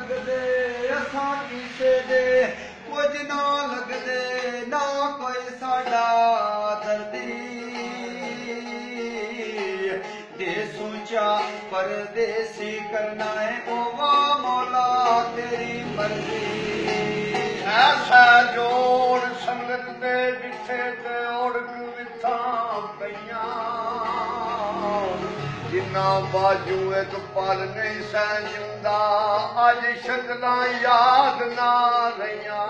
लगदे असां किसे दे कुछ ना लगदे ना कोई साडा दर्दी देस ऊंचा परदेसी करना है ओ वाह मौला तेरी मर्जी ऐसा जोड़ संगत दे जिथे ते ओढ़ विथा पईयां जिन्ना बाजू एक पल नहीं सह जिंदा अज शक्लां याद ना रहियां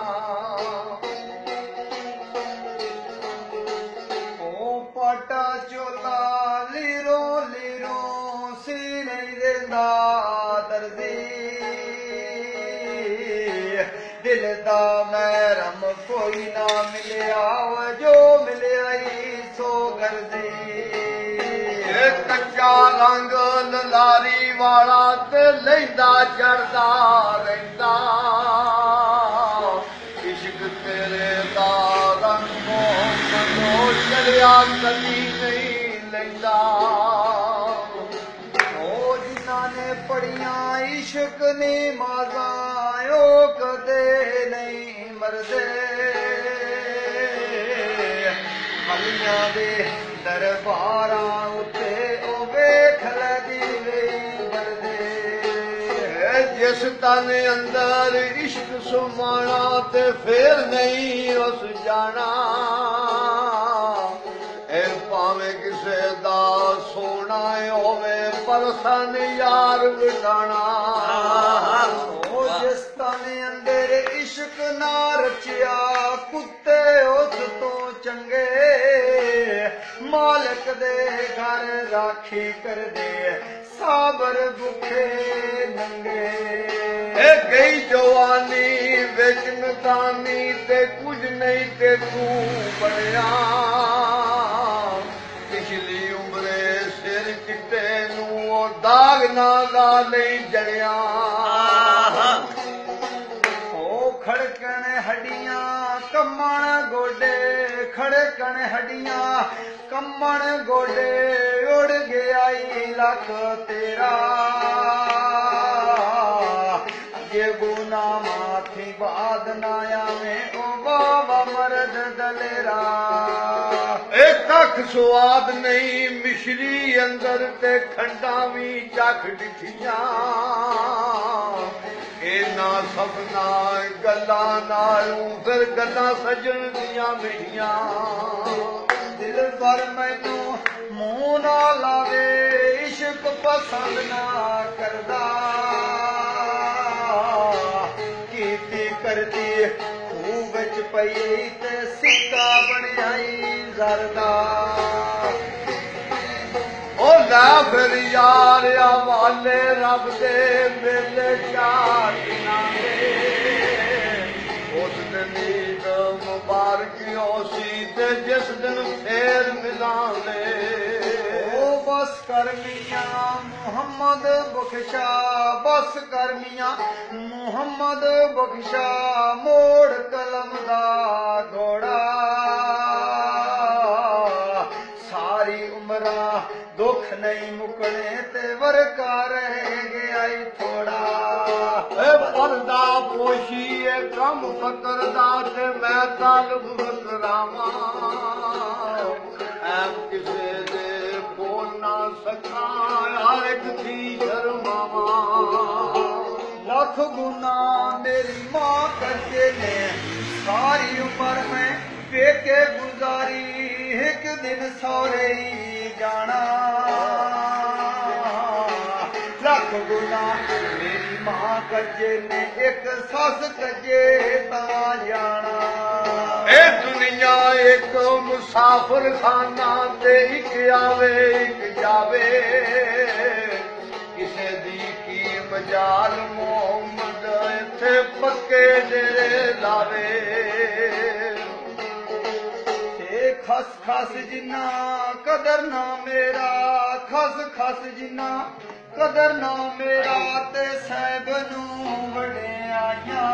ओ पाटा चोला लीरो लीरो सी नहीं देंदा दर्दी दिल दा महरम कोई ना मिलिया जो मिलिया ही सो गर्दी कच्चा रंग लारी वाला ते लैंदा चढ़दा रहिंदा इश्क तेरे दा रंग मोहम्मद चढ़िया कदी नहीं लैंदा ओ जिन्हां ने पढ़ियां इश्क ने माज़ा ओ कदे नहीं मरदे हलियां दे दरबारां उत्ते ओ वेख लदी वेई मरदे जिस तन अंदर इश्क सुमाना ते फिर नहीं उस जाना ए भावें किसे दा सोना होवे पर सन यार विटाना ओ जिस तन अंदर इश्क ना रचिया कुत्ते उस तो चंगे मालक दे घर राखी कर दे साबर भुखे नंगे ए गई जवानी विच नदानी ते कुछ नहीं ते तू बनया पिछली उम्रे सिर चिट्टे नू दाग नागा नहीं जलिया ओ खड़कण हड्डियां कमण गोडे खड़कण हड्डियां कमण गोडे उड़ गया लख तेरा ये गुना माथी बाद नाया में ओ बाबा मर्द दलेरा एक कख स्वाद नहीं मिश्री अंदर ते खंडा भी चख दिखिया इना सपना गल्ला नालों फिर गल्ला सजन दियां मिठियां दिल पर मैनू मुंह ना लावे इश्क पसंद ना करदा कीती करदी खूह विच पई ते सिक्का बनियाई जरदा ओ ला फिर यार हवाले रब दे मेले चार नामे उस दिन ईद मुबारक होसी ते जिस दिन फेर मिलावे ओ बस कर मियां मुहम्मद बख्शा बस कर मियां मुहम्मद बख्शा मोड़ कलम दा घोड़ा सारी उमरा दुख नहीं मुकने ते वरका रह गया ही थोड़ा पर्दा पोशी ए कम फकर दा ते मैं तालब करावा ऐ किसे दे बोल ना सका हर एक दी शर्मावा लख गुना मेरी माँ करके ने सारी उम्र में पेके गुजारी एक दिन सौरे ही जाना लख गुना मेरी माँ कजे ने एक सस कजे ता जाना ए दुनिया एक मुसाफिर खाना ते एक आवे एक जावे किसे दी की मजाल मोहम्मद इथे पक्के डेरे लावे ते खस खस जिन्ना कदर ना मेरा खस खस जिन्ना कदर ना मेरा ते सैब नू वड्याइयां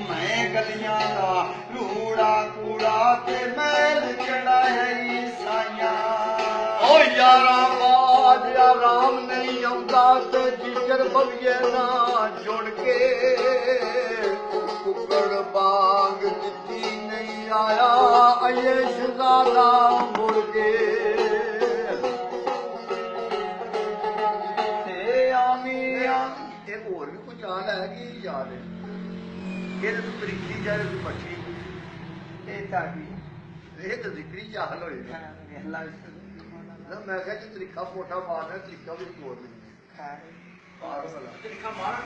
मैं गलियां दा रूड़ा कूड़ा ते मैल चढ़ाई साइयां ओ यारा बाज ਮੇਰਾ ਰਾਮ ਨਹੀਂ ਆਉਂਦਾ ਤੇ ਜਿਕਰ ਬਵੀਏ ਨਾ ਜੁੜ ਕੇ ਕੁਕੜ ਬਾਗ ਦਿੱਤੀ ਨਹੀਂ ਆਇਆ ਅਏ ਸ਼ਹਜ਼ਾਦਾ ਮੁੜ ਕੇ ਤੇ ਆਮੀਆਂ ਇਹ ਹੋਰ ਵੀ ਕੋਈ ਚਾਲ ਹੈ ਕਿ ਯਾਦ ਹੈ ਇਹਦੇ ਤੋਂ ਤਰੀਕੀ ਜਾਏ ਕੋਈ ਮੱਛੀ ਤੇ ਤਾਕੀ ਇਹ ਤਾਂ ਜ਼ਿਕਰੀ ਚਾਲ ਹੋਏਗਾ ਅੱਲਾਹ ਨਾ ਮੈਂ ਕਿਹਾ ਕਿ ਤਰੀਕਾ ਮੋਟਾ ਮਾਰਨਾ ਤਰੀਕਾ ਵੀ ਹੋਰ ਨਹੀਂ ਖਾਏ ਪਾਰ ਵਾਲਾ